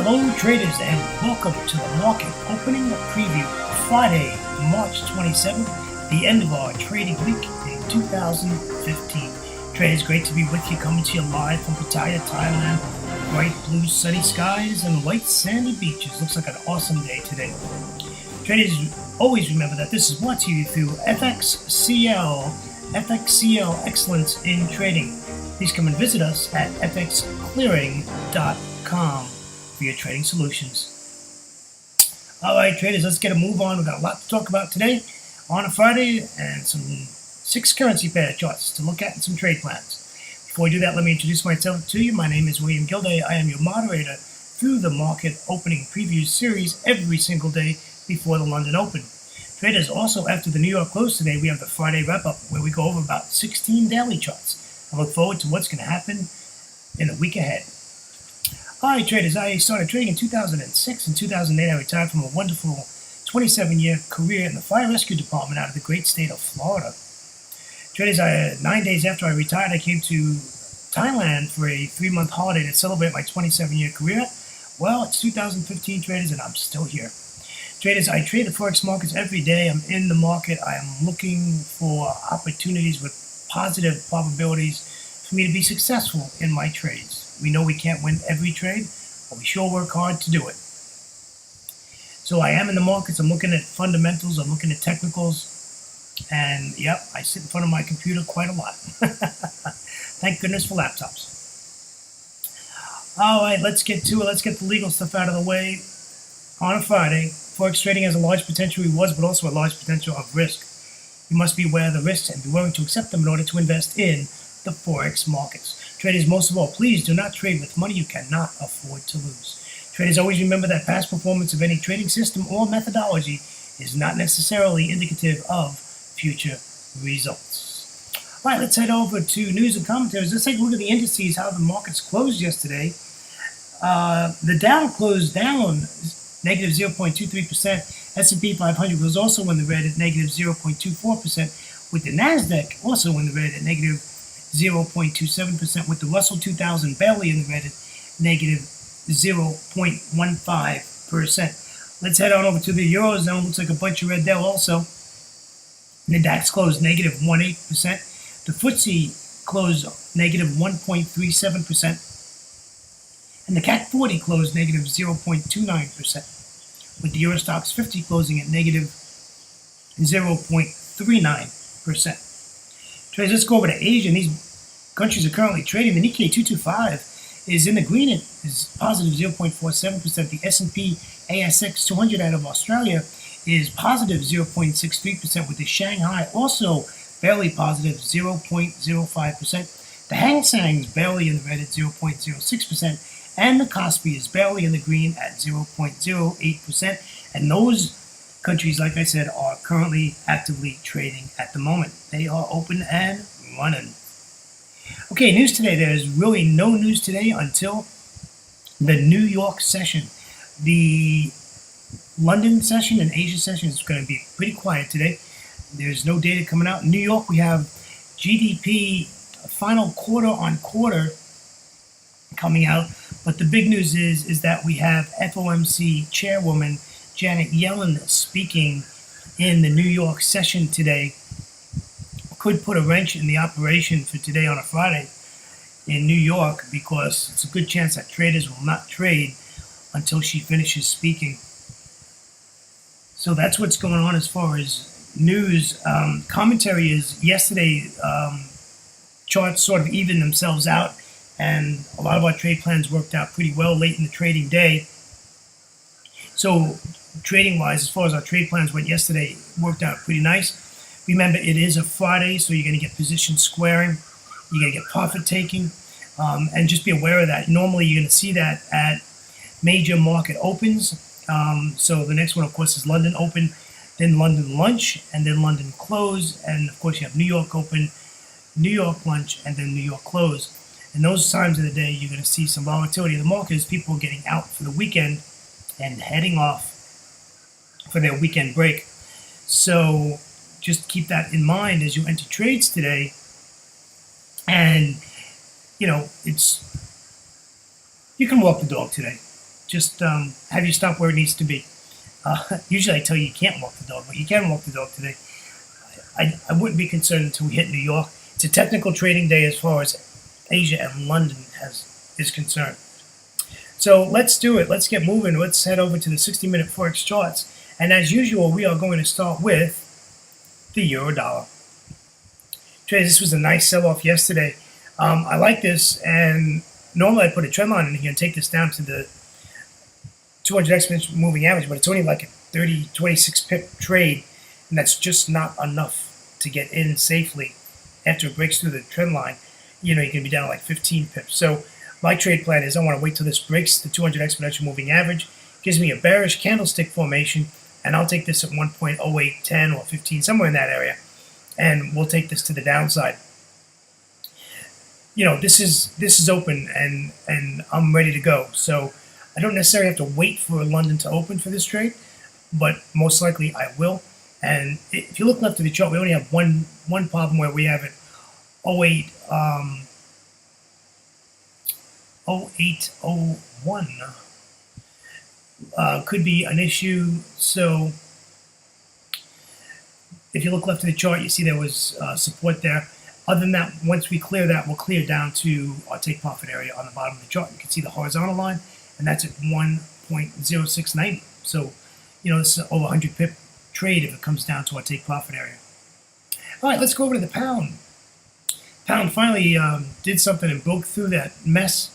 Hello traders and welcome to the market opening preview Friday, March 27th, the end of our trading week in 2015. Traders, great to be with you, coming to you live from Pattaya, Thailand. Bright blue sunny skies and white sandy beaches. Looks like an awesome day today. Traders, always remember that this is brought to you through FXCL Excellence in Trading. Please come and visit us at fxclearing.com for your trading solutions. All right, traders, let's get a move on. We've got a lot to talk about today on a Friday and some 6 currency pair charts to look at and some trade plans. Before we do that, let me introduce myself to you. My name is William Gilday. I am your moderator through the market opening preview series every single day before the London Open. Traders, also after the New York close today, we have the Friday wrap-up where we go over about 16 daily charts. I look forward to what's going to happen in the week ahead. All right, traders, I started trading in 2006. In 2008, I retired from a wonderful 27-year career in the fire rescue department out of the great state of Florida. Traders, 9 days after I retired, I came to Thailand for a 3-month holiday to celebrate my 27-year career. Well, it's 2015, traders, and I'm still here. Traders, I trade the Forex markets every day. I'm in the market. I am looking for opportunities with positive probabilities for me to be successful in my trades. We know we can't win every trade, but we sure work hard to do it. So I am in the markets. I'm looking at fundamentals. I'm looking at technicals. And, yep, I sit in front of my computer quite a lot. Thank goodness for laptops. All right, let's get to it. Let's get the legal stuff out of the way. On a Friday, Forex trading has a large potential rewards, but also a large potential of risk. You must be aware of the risks and be willing to accept them in order to invest in the Forex markets. Traders, most of all, please do not trade with money you cannot afford to lose. Traders, always remember that past performance of any trading system or methodology is not necessarily indicative of future results. All right, let's head over to news and commentaries. Let's take a look at the indices, how the markets closed yesterday. The Dow closed down negative 0.23%. S&P 500 was also in the red at negative 0.24%, with the NASDAQ also in the red at negative 0.27%, with the Russell 2000 barely in the red at negative 0.15%. Let's head on over to the Eurozone. Looks like a bunch of red there also. The DAX closed negative 0.18%. The FTSE closed negative 1.37%. And the CAC 40 closed negative 0.29%, with the Eurostoxx 50 closing at negative 0.39%. Traders, let's go over to Asia. And these countries are currently trading. The Nikkei 225 is in the green. It is positive 0.47%. The S&P ASX 200 out of Australia is positive 0.63%, with the Shanghai also barely positive 0.05%. The Hang Seng is barely in the red at 0.06%. And the Kospi is barely in the green at 0.08%. And those countries, like I said, are currently actively trading at the moment. They are open and running. Okay, news today. There's really no news today until the New York session. The London session and Asia session is going to be pretty quiet today. There's no data coming out. In New York, we have GDP final quarter on quarter coming out. But the big news is that we have FOMC chairwoman Janet Yellen speaking in the New York session today. Could put a wrench in the operation for today on a Friday in New York, because it's a good chance that traders will not trade until she finishes speaking. So that's what's going on as far as news. Commentary is yesterday charts sort of evened themselves out, and a lot of our trade plans worked out pretty well late in the trading day. So trading-wise, as far as our trade plans went yesterday, worked out pretty nice. Remember, it is a Friday, so you're going to get position squaring. You're going to get profit taking. And just be aware of that. Normally, you're going to see that at major market opens. So the next one, of course, is London Open, then London Lunch, and then London Close. And, of course, you have New York Open, New York Lunch, and then New York Close. And those times of the day, you're going to see some volatility in the market as people are getting out for the weekend and heading off for their weekend break. So just keep that in mind as you enter trades today. And, you know, you can walk the dog today. just have you stop where it needs to be. Usually I tell you can't walk the dog, but you can walk the dog today. I wouldn't be concerned until we hit New York. It's a technical trading day as far as Asia and London is concerned. So let's do it. Let's get moving. Let's head over to the 60-minute Forex charts. And as usual, we are going to start with the euro dollar. Traders, this was a nice sell-off yesterday. I like this, and normally I put a trend line in here and take this down to the 200 exponential moving average, but it's only like a 26 pip trade, and that's just not enough to get in safely after it breaks through the trend line. You can be down like 15 pips. So my trade plan is I want to wait till this breaks the 200 exponential moving average, gives me a bearish candlestick formation, and I'll take this at 1.0810 or 15, somewhere in that area, and we'll take this to the downside. This is open, and I'm ready to go. So I don't necessarily have to wait for London to open for this trade, but most likely I will. And if you look left of the chart, we only have one problem where we have it 0801 could be an issue. So if you look left of the chart, you see there was support there. Other than that, once we clear that, we'll clear down to our take profit area on the bottom of the chart. You can see the horizontal line, and that's at 1.0690. So, this is over 100 pip trade if it comes down to our take profit area. All right, let's go over to the pound. Pound finally did something and broke through that mess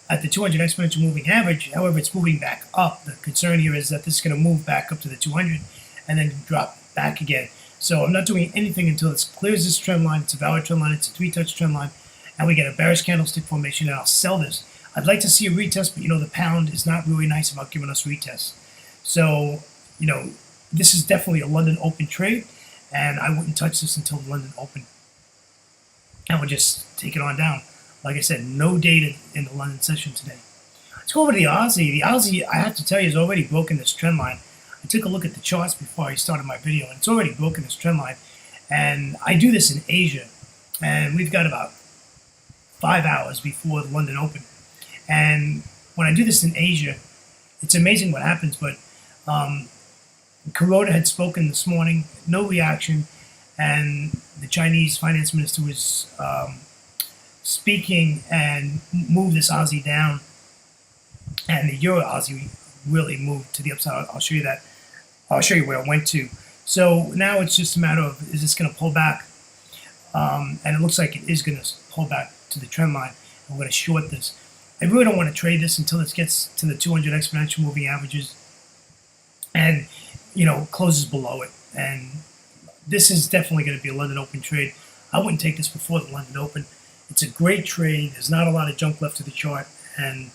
at the 200 exponential moving average. However, it's moving back up. The concern here is that this is going to move back up to the 200 and then drop back again. So I'm not doing anything until it clears this trend line. It's a valid trend line. It's a 3-touch trend line. And we get a bearish candlestick formation, and I'll sell this. I'd like to see a retest, but the pound is not really nice about giving us retests. So, this is definitely a London open trade, and I wouldn't touch this until the London open. And we'll just take it on down. Like I said, no data in the London session today. Let's go over to the Aussie. The Aussie, I have to tell you, has already broken this trend line. I took a look at the charts before I started my video, and it's already broken this trend line. And I do this in Asia, and we've got about 5 hours before the London Open. And when I do this in Asia, it's amazing what happens. But Kuroda had spoken this morning, no reaction, and the Chinese finance minister was speaking and moved this Aussie down, and the Euro Aussie really moved to the upside. I'll show you that. I'll show you where it went to. So now it's just a matter of, is this going to pull back? And it looks like it is going to pull back to the trend line. I'm going to short this. I really don't want to trade this until it gets to the 200 exponential moving averages and, closes below it. And this is definitely going to be a London Open trade. I wouldn't take this before the London Open. It's a great trade. There's not a lot of junk left to the chart, and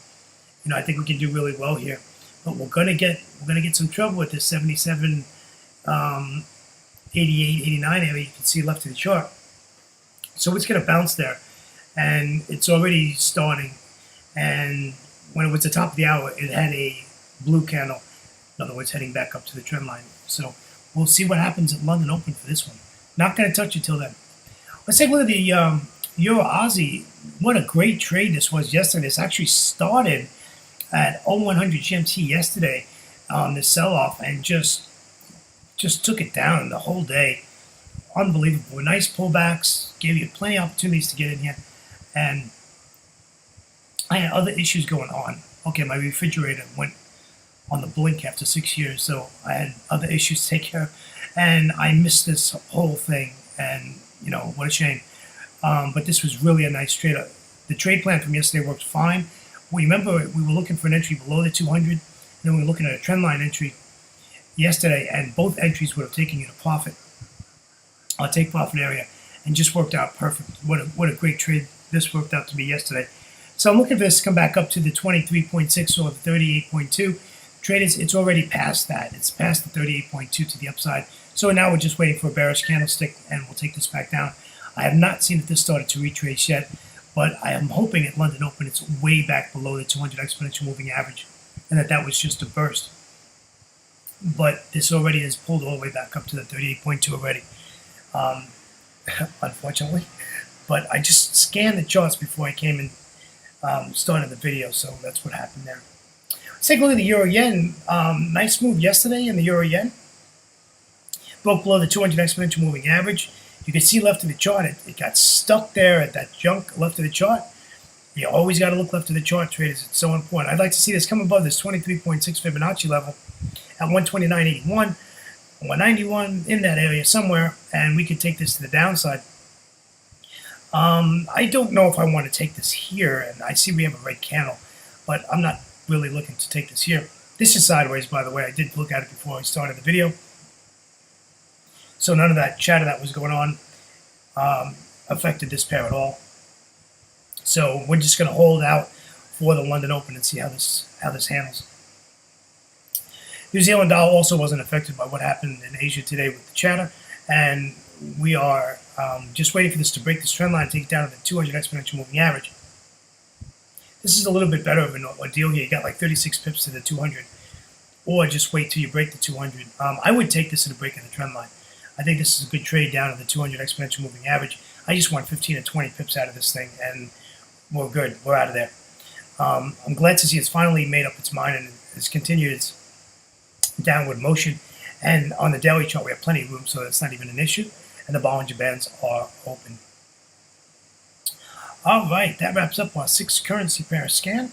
I think we can do really well here. But we're gonna get some trouble with this 77, 88, 89 area. You can see left to the chart. So it's gonna bounce there, and it's already starting. And when it was the top of the hour, it had a blue candle. In other words, heading back up to the trend line. So we'll see what happens at London Open for this one. Not going to touch it till then. Let's take a look at the Euro Aussie. What a great trade this was yesterday. This actually started at 0100 GMT yesterday, this sell-off, and just took it down the whole day. Unbelievable. Nice pullbacks, gave you plenty of opportunities to get in here. And I had other issues going on. Okay, my refrigerator went on the blink after 6 years, so I had other issues to take care of, and I missed this whole thing, and what a shame. But this was really a nice trade. The trade plan from yesterday worked fine. Well, remember, we were looking for an entry below the 200, and then we were looking at a trend line entry yesterday, and both entries would have taken you to profit, or take profit area, and just worked out perfect. What a great trade this worked out to be yesterday. So I'm looking for this to come back up to the 23.6 or the 38.2. Traders, it's already past that. It's past the 38.2 to the upside. So now we're just waiting for a bearish candlestick, and we'll take this back down. I have not seen if this started to retrace yet, but I am hoping at London Open it's way back below the 200 exponential moving average, and that was just a burst. But this already has pulled all the way back up to the 38.2 already, unfortunately. But I just scanned the charts before I came and started the video, so that's what happened there. Let's take a look at the euro yen. Nice move yesterday in the euro yen. Broke below the 200 exponential moving average. You can see left of the chart, it got stuck there at that junk left of the chart. You always got to look left of the chart, traders. It's so important. I'd like to see this come above this 23.6 Fibonacci level at 129.81, 191 in that area somewhere, and we could take this to the downside. I don't know if I want to take this here, and I see we have a red candle, but I'm not really looking to take this here. This is sideways, by the way. I did look at it before I started the video. So none of that chatter that was going on affected this pair at all. So we're just going to hold out for the London Open and see how this handles. New Zealand dollar also wasn't affected by what happened in Asia today with the chatter, and we are just waiting for this to break this trend line, take it down to the 200 exponential moving average. This is a little bit better of a deal here. You got like 36 pips to the 200, or just wait till you break the 200. I would take this at a break of the trend line. I think this is a good trade down to the 200 exponential moving average. I just want 15 to 20 pips out of this thing, and we're good. We're out of there. I'm glad to see it's finally made up its mind and it's continued its downward motion. And on the daily chart, we have plenty of room, so that's not even an issue. And the Bollinger Bands are open. All right, that wraps up our 6 currency pair scan.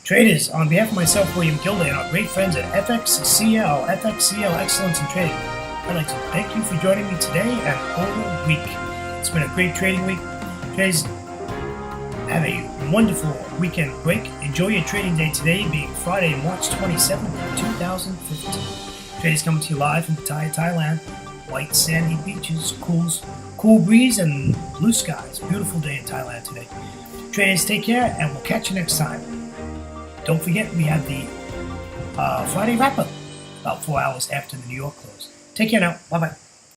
Traders, on behalf of myself, William Gilday, and our great friends at FXCL Excellence in Trading, I'd like to thank you for joining me today and all week. It's been a great trading week. Traders, have a wonderful weekend break. Enjoy your trading day today, being Friday, March 27th, 2015. Traders coming to you live from Pattaya, Thailand. White sandy beaches, cool breeze, and blue skies. Beautiful day in Thailand today. Traders, take care, and we'll catch you next time. Don't forget, we have the Friday wrap-up about 4 hours after the New York close. Take care now. Bye-bye.